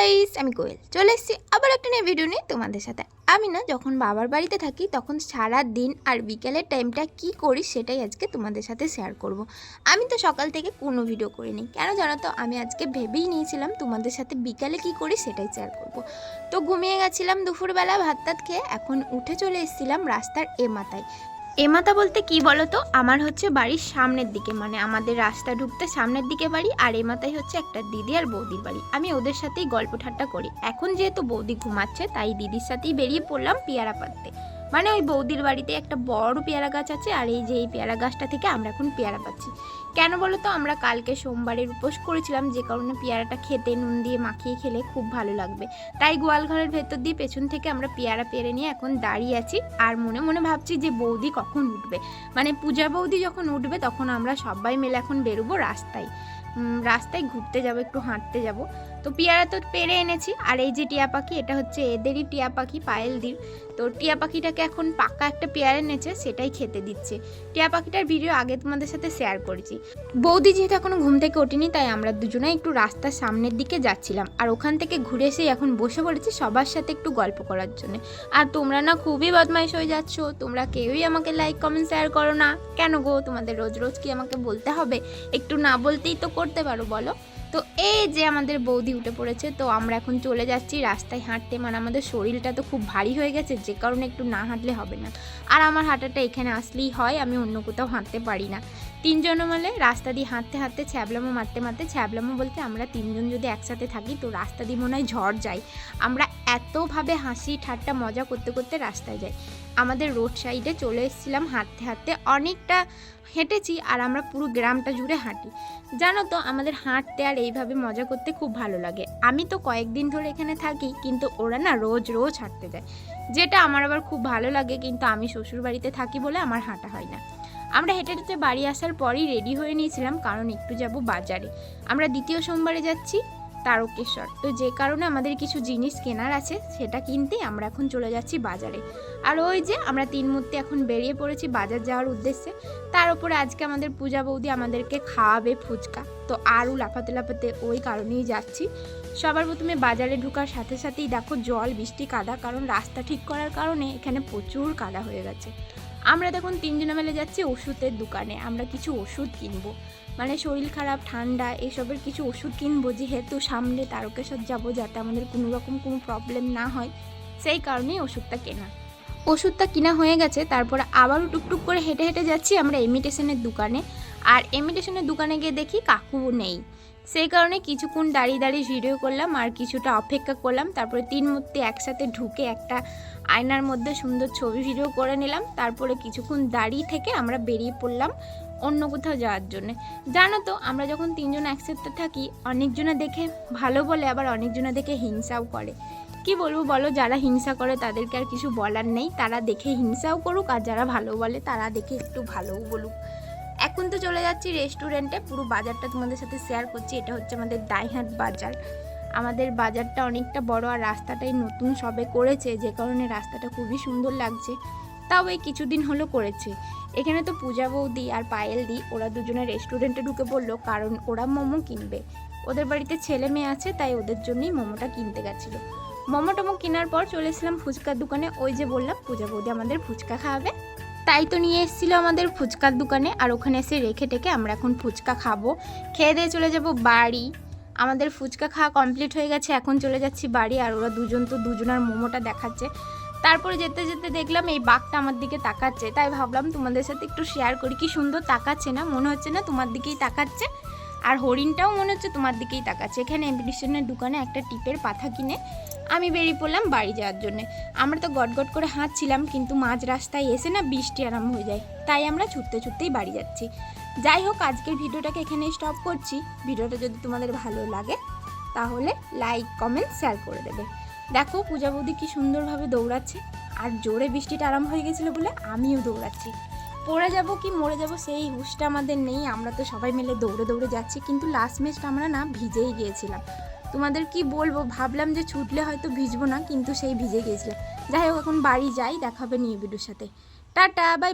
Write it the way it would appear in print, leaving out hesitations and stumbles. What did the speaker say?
Guys, আমি কোয়েল চলে এসেছি আবার একটা নিয়ে ভিডিও নিয়ে তোমাদের সাথে। আমি না যখন বাবার বাড়িতে থাকি তখন সারা দিন আর বিকেলের টাইমটা কি করি সেটাই আজকে তোমাদের সাথে শেয়ার করব। আমি তো সকাল থেকে কোনো ভিডিও করিনি, কেন জানো তো? আমি আজকে ভেবেই নিয়েছিলাম তোমাদের সাথে বিকালে কি করি সেটাই শেয়ার করব। তো ঘুমিয়ে গেছিলাম দুপুরবেলা ভাত টাত খেয়ে, এখন উঠে চলে এসেছিলাম রাস্তার মাথায়। মাথা বলতে কি বলো তো, আমার হচ্ছে বাড়ির সামনের দিকে, মানে আমাদের রাস্তা ঢুকতে সামনের দিকে বাড়ি, আর মাথায় হচ্ছে একটা দিদি আর বৌদির বাড়ি। আমি ওদের সাথেই গল্প ঠাট্টা করি। এখন যেহেতু বৌদি ঘুমাচ্ছে তাই দিদির সাথেই বেরিয়ে পড়লাম পেয়ারা পাড়তে। মানে ওই বৌদির বাড়িতে একটা বড় পেয়ারা গাছ আছে, আর এই যে এই পেয়ারা গাছটা থেকে আমরা এখন পেয়ারা পাচ্ছি। কেন বলো তো, আমরা কালকে সোমবারের উপোস করেছিলাম, যে কারণে পেয়ারাটা খেতে নুন দিয়ে মাখিয়ে খেলে খুব ভালো লাগবে। তাই গোয়াল ঘরের ভেতর দিয়ে পেছন থেকে আমরা পেয়ারা পেরে নিয়ে এখন দাঁড়িয়ে আছি, আর মনে মনে ভাবছি যে বৌদি কখন উঠবে। মানে পূজা বৌদি যখন উঠবে তখন আমরা সবাই মিলে এখন বেরোবো রাস্তায় ঘুরতে যাব, একটু হাঁটতে যাব। তো পেয়ারা তো পেরে এনেছি, আর এই যে টিয়া পাখি, এটা হচ্ছে এদেরই টিয়া পাখি, পায়েলদির। তো টিয়া পাখিটাকে এখন পাকা একটা পেয়ারা এনেছে, সেটাই খেতে দিচ্ছে। টিয়া পাখিটার ভিডিও আগে তোমাদের সাথে শেয়ার করেছি। বৌদি যেহেতু এখনো ঘুম থেকে ওঠেনি তাই আমরা দুজনেই একটু রাস্তার সামনের দিকে যাচ্ছিলাম, আর ওখান থেকে ঘুরে এসে এখন বসে পড়েছি সবার সাথে একটু গল্প করার জন্য। আর তোমরা না খুবই বদমাইশ হয়ে যাচ্ছ, তোমরা কেউই আমাকে লাইক কমেন্ট শেয়ার করো না। কেন গো, তোমাদের রোজ রোজ কি আমাকে বলতে হবে? একটু না বলতেই তো করতে পারো, বলো। তো এই যে আমাদের বৌদি উঠে পড়েছে, তো আমরা এখন চলে যাচ্ছি রাস্তায় হাঁটতে। মানে আমাদের শরীরটা তো খুব ভারী হয়ে গেছে, যে কারণে একটু না হাঁটলে হবে না। আর আমার হাঁটাটা এখানে আসলেই হয়, আমি অন্য কোথাও হাঁটতে পারি না। তিনজনে মিলে রাস্তা দিয়ে হাঁটতে হাঁটতে ছ্যাবলামো মারতে ছ্যাবলামো বলতে আমরা তিনজন যদি একসাথে থাকি তো রাস্তা দিয়ে মনে হয় ঝড় যাই। আমরা এতভাবে হাসি ঠাট্টা মজা করতে করতে রাস্তায় যাই। আমাদের রোড সাইডে চলে এসেছিলাম হাঁটতে হাঁটতে, অনেকটা হেঁটেছি, আর আমরা পুরো গ্রামটা জুড়ে হাঁটি। জানো তো, আমাদের হাঁটতে আর এইভাবে মজা করতে খুব ভালো লাগে। আমি তো কয়েকদিন ধরে এখানে থাকি, কিন্তু ওরা না রোজ রোজ হাঁটতে যায়, যেটা আমার আবার খুব ভালো লাগে। কিন্তু আমি শ্বশুর বাড়িতে থাকি বলে আমার হাঁটা হয় না। আমরা হেঁটে হেঁটে বাড়ি আসার পরই রেডি হয়ে নিয়েছিলাম, কারণ একটু যাব বাজারে। আমরা দ্বিতীয় সোমবারে যাচ্ছি তারকেশ্বর, তো যে কারণে আমাদের কিছু জিনিস কেনার আছে, সেটা কিনতেই আমরা এখন চলে যাচ্ছি বাজারে। আর ওই যে আমরা তিন মূর্তি এখন বেরিয়ে পড়েছি বাজার যাওয়ার উদ্দেশ্যে। তার উপরে আজকে আমাদের পূজা বৌদি আমাদেরকে খাওয়াবে ফুচকা, তো আরও লাফাতে লাফাতে ওই কারণেই যাচ্ছি। সবার প্রথমে বাজারে ঢোকার সাথে সাথেই দেখো জল বৃষ্টি কাদা, কারণ রাস্তা ঠিক করার কারণে এখানে প্রচুর কাদা হয়ে গেছে। আমরা তখন তিনজনে মিলে যাচ্ছি ওষুধের দোকানে, আমরা কিছু ওষুধ কিনবো। মানে শরীর খারাপ ঠান্ডা এসবের কিছু ওষুধ কিনবো, যেহেতু সামনে তারকেশ্বর যাবো, যাতে আমাদের কোনো রকম কোনো প্রবলেম না হয়, সেই কারণেই ওষুধটা কিনা হয়ে গেছে। তারপর আবারও টুকটুক করে হেঁটে হেঁটে যাচ্ছি আমরা ইমিটেশনের দোকানে। আর ইমিটেশনের দোকানে গিয়ে দেখি কাকু নেই, সেই কারণে কিছুক্ষণ দাঁড়িয়ে দাঁড়িয়ে ভিডিও করলাম আর কিছুটা অপেক্ষা করলাম। তারপরে তিন মূর্তি একসাথে ঢুকে একটা আয়নার মধ্যে সুন্দর ছবি ভিডিও করে নিলাম। তারপরে কিছুক্ষণ দাঁড়িয়ে থেকে আমরা বেরিয়ে পড়লাম অন্য কোথাও যাওয়ার জন্য। জানো তো, আমরা যখন তিনজন একসাথে থাকি অনেকজনে দেখে ভালো বলে, আবার অনেকজনে দেখে হিংসাও করে। কি বলবো বলো, যারা হিংসা করে তাদেরকে আর কিছু বলার নেই, তারা দেখে হিংসাও করুক, আর যারা ভালো বলে তারা দেখে একটু ভালোও বলুক। এখন তো চলে যাচ্ছি রেস্টুরেন্টে, পুরো বাজারটা তোমাদের সাথে শেয়ার করছি। এটা হচ্ছে আমাদের দাইহাট বাজার। আমাদের বাজারটা অনেকটা বড়, আর রাস্তাটাই নতুন সবে করেছে, যে কারণে রাস্তাটা খুবই সুন্দর লাগছে। তাও এই কিছুদিন হলো করেছে। এখানে তো পূজা বৌদি আর পায়েলদি ওরা দুজনে রেস্টুরেন্টে ঢুকে পড়লো, কারণ ওরা মোমো কিনবে। ওদের বাড়িতে ছেলে মেয়ে আছে, তাই ওদের জন্যই মোমোটা কিনতে গেছিলো। মোমো টোমো কেনার পর চলে এসেছিলাম ফুচকার দোকানে। ওই যে বললাম পূজা বৌদি আমাদের ফুচকা খাওয়াবে, তাই তো নিয়ে এসেছিলো আমাদের ফুচকার দোকানে। আর ওখানে এসে রেখে টেকে আমরা এখন ফুচকা খাবো, খেয়ে দিয়ে চলে যাব বাড়ি। আমাদের ফুচকা খাওয়া কমপ্লিট হয়ে গেছে, এখন চলে যাচ্ছি বাড়ি। আর ওরা দুজন তো দুজনার মোমোটা দেখাচ্ছে। তারপরে যেতে যেতে দেখলাম এই বাঘটা আমার দিকে তাকাচ্ছে, তাই ভাবলাম তোমাদের সাথে একটু শেয়ার করি। কি সুন্দর তাকাচ্ছে না, মনে হচ্ছে না তোমার দিকেই তাকাচ্ছে? আর হরিণটাও মনে হচ্ছে তোমার দিকেই তাকাচ্ছে। এখানে ইমিটেশনের দোকানে একটা টিপের পাথা কিনে আমি বেরিয়ে পড়লাম বাড়ি যাওয়ার জন্য। আমরা তো গটগট করে হাঁটছিলাম, কিন্তু মাঝ রাস্তায় এসে না বৃষ্টি আরম্ভ হয়ে যায়, তাই আমরা ছুটতেই বাড়ি যাচ্ছি। যাই হোক, আজকের ভিডিওটাকে এখানেই স্টপ করছি। ভিডিওটা যদি তোমাদের ভালো লাগে তাহলে লাইক কমেন্ট শেয়ার করে দেবে। দেখো পূজা বৌদি কি সুন্দরভাবে দৌড়াচ্ছে, আর জোরে বৃষ্টিটা আরম্ভ হয়ে গেছিলো বলে আমিও দৌড়াচ্ছি। পড়ে যাব কি মরে যাব সেই হুঁশটা আমাদের নেই, আমরা তো সবাই মিলে দৌড়ে দৌড়ে যাচ্ছি। কিন্তু লাস্ট ম্যাচটা আমরা না ভিজেই গিয়েছিলাম। তোমাদের কি বলবো, ভাবলাম যে ছুটলে হয়তো ভিজবো না, কিন্তু সেই ভিজে গিয়েছিলাম। যাই হোক, এখন বাড়ি যাই, দেখা হবে নিউ ভিডিওর সাথে। Tata, bye bye.